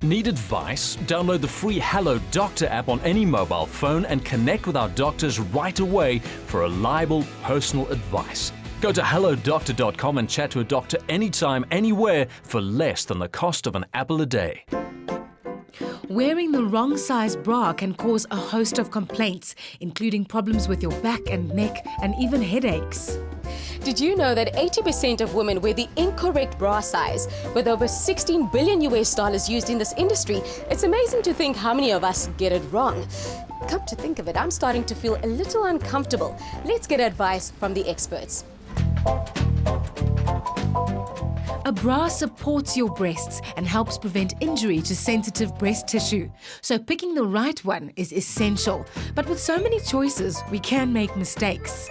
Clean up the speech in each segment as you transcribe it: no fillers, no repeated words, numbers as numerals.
Need advice? Download the free Hello Doctor app on any mobile phone and connect with our doctors right away for reliable personal advice. Go to hellodoctor.com and chat to a doctor anytime, anywhere for less than the cost of an apple a day. Wearing the wrong size bra can cause a host of complaints, including problems with your back and neck and even headaches. Did you know that 80% of women wear the incorrect bra size? With over $16 billion used in this industry, it's amazing to think how many of us get it wrong. Come to think of it, I'm starting to feel a little uncomfortable. Let's get advice from the experts. A bra supports your breasts and helps prevent injury to sensitive breast tissue. So picking the right one is essential. But with so many choices, we can make mistakes.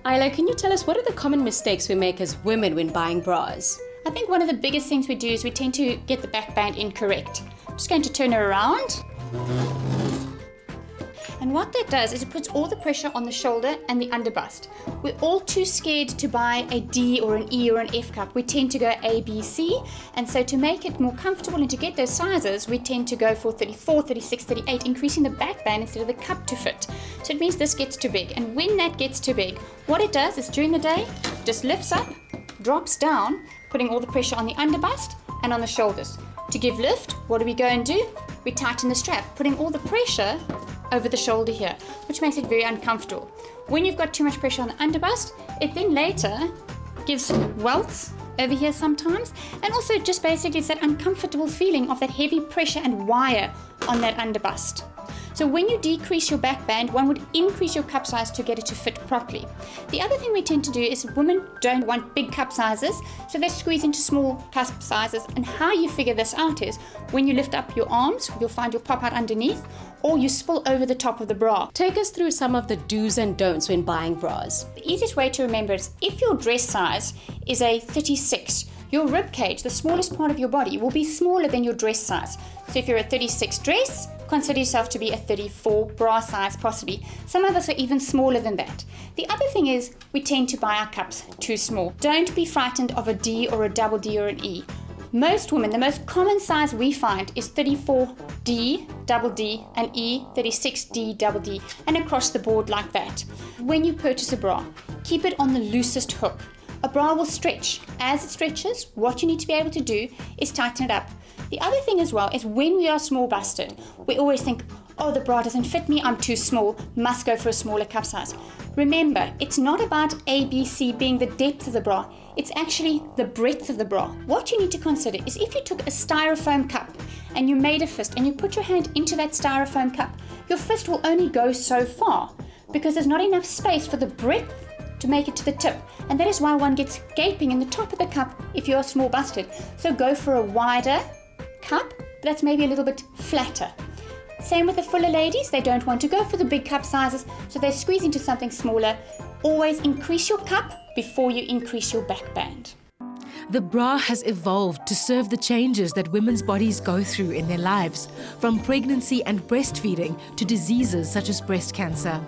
Isla, can you tell us what are the common mistakes we make as women when buying bras? I think one of the biggest things we do is we tend to get the back band incorrect. I'm just going to turn her around. And what that does is it puts all the pressure on the shoulder and the underbust. We're all too scared to buy a D or an E or an F cup. We tend to go A, B, C. And so to make it more comfortable and to get those sizes, we tend to go for 34, 36, 38, increasing the back band instead of the cup to fit. So it means this gets too big. And when that gets too big, what it does is during the day, just lifts up, drops down, putting all the pressure on the underbust and on the shoulders. To give lift, what do we go and do? We tighten the strap, putting all the pressure over the shoulder here, which makes it very uncomfortable. When you've got too much pressure on the underbust, it then later gives welts over here sometimes, and also just basically it's that uncomfortable feeling of that heavy pressure and wire on that underbust. So when you decrease your back band, one would increase your cup size to get it to fit properly. The other thing we tend to do is women don't want big cup sizes, so they squeeze into small cup sizes. And how you figure this out is when you lift up your arms, you'll find your pop out underneath, or you spill over the top of the bra. Take us through some of the do's and don'ts when buying bras. The easiest way to remember is if your dress size is a 36, your rib cage, the smallest part of your body, will be smaller than your dress size. So if you're a 36 dress, consider yourself to be a 34 bra size possibly. Some of us are even smaller than that. The other thing is we tend to buy our cups too small. Don't be frightened of a D or a double D or an E. Most women, the most common size we find is 34D, double D, and E, 36D, double D, and across the board like that. When you purchase a bra, keep it on the loosest hook. A bra will stretch. As it stretches, what you need to be able to do is tighten it up. The other thing as well is when we are small busted, we always think, oh, the bra doesn't fit me, I'm too small, must go for a smaller cup size. Remember, it's not about A, B, C being the depth of the bra, it's actually the breadth of the bra. What you need to consider is if you took a styrofoam cup and you made a fist and you put your hand into that styrofoam cup, your fist will only go so far because there's not enough space for the breadth to make it to the tip, and that is why one gets gaping in the top of the cup if you're small busted. So go for a wider cup that's maybe a little bit flatter. Same with the fuller ladies, they don't want to go for the big cup sizes, so they squeeze into something smaller. Always increase your cup before you increase your back band. The bra has evolved to serve the changes that women's bodies go through in their lives, from pregnancy and breastfeeding to diseases such as breast cancer.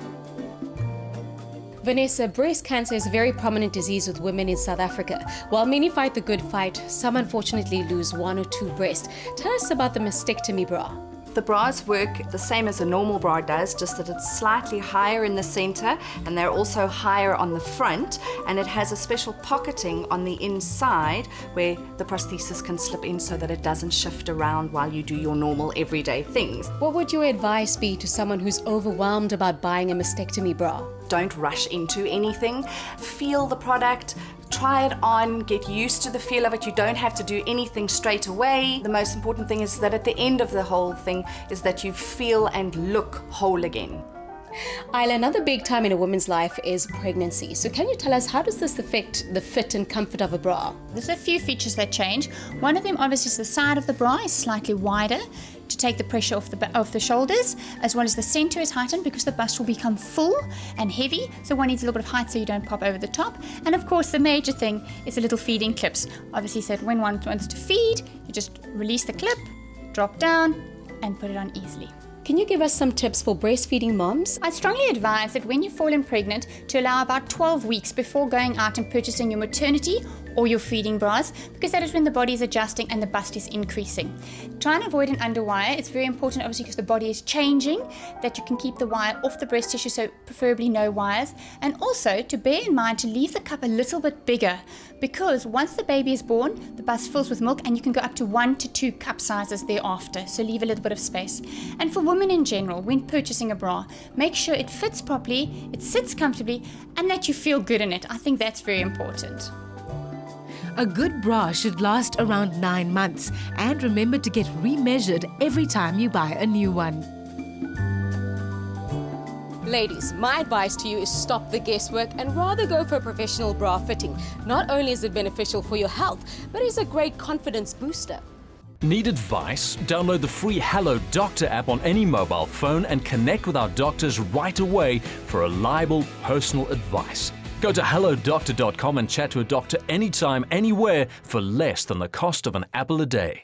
Vanessa, breast cancer is a very prominent disease with women in South Africa. While many fight the good fight, some unfortunately lose one or two breasts. Tell us about the mastectomy bra. The bras work the same as a normal bra does, just that it's slightly higher in the center and they're also higher on the front, and it has a special pocketing on the inside where the prosthesis can slip in so that it doesn't shift around while you do your normal everyday things. What would your advice be to someone who's overwhelmed about buying a mastectomy bra? Don't rush into anything. Feel the product, try it on, get used to the feel of it. You don't have to do anything straight away. The most important thing is that at the end of the whole thing is that you feel and look whole again. Isla, another big time in a woman's life is pregnancy. So can you tell us, how does this affect the fit and comfort of a bra? There's a few features that change. One of them obviously is the side of the bra is slightly wider to take the pressure off the shoulders, as well as the center is heightened because the bust will become full and heavy, so one needs a little bit of height so you don't pop over the top. And of course the major thing is the little feeding clips. Obviously, so when one wants to feed, you just release the clip, drop down and put it on easily. Can you give us some tips for breastfeeding moms? I strongly advise that when you've fallen pregnant to allow about 12 weeks before going out and purchasing your maternity or your feeding bras, because that is when the body is adjusting and the bust is increasing. Try and avoid an underwire. It's very important, obviously, because the body is changing, that you can keep the wire off the breast tissue, so preferably no wires. And also to bear in mind to leave the cup a little bit bigger, because once the baby is born, the bust fills with milk and you can go up to 1 to 2 cup sizes thereafter, so leave a little bit of space. And for women in general, when purchasing a bra, make sure it fits properly, it sits comfortably, and that you feel good in it. I think that's very important. A good bra should last around 9 months, and remember to get remeasured every time you buy a new one. Ladies, my advice to you is stop the guesswork and rather go for a professional bra fitting. Not only is it beneficial for your health, but it's a great confidence booster. Need advice? Download the free Hello Doctor app on any mobile phone and connect with our doctors right away for reliable personal advice. Go to hellodoctor.com and chat to a doctor anytime, anywhere for less than the cost of an apple a day.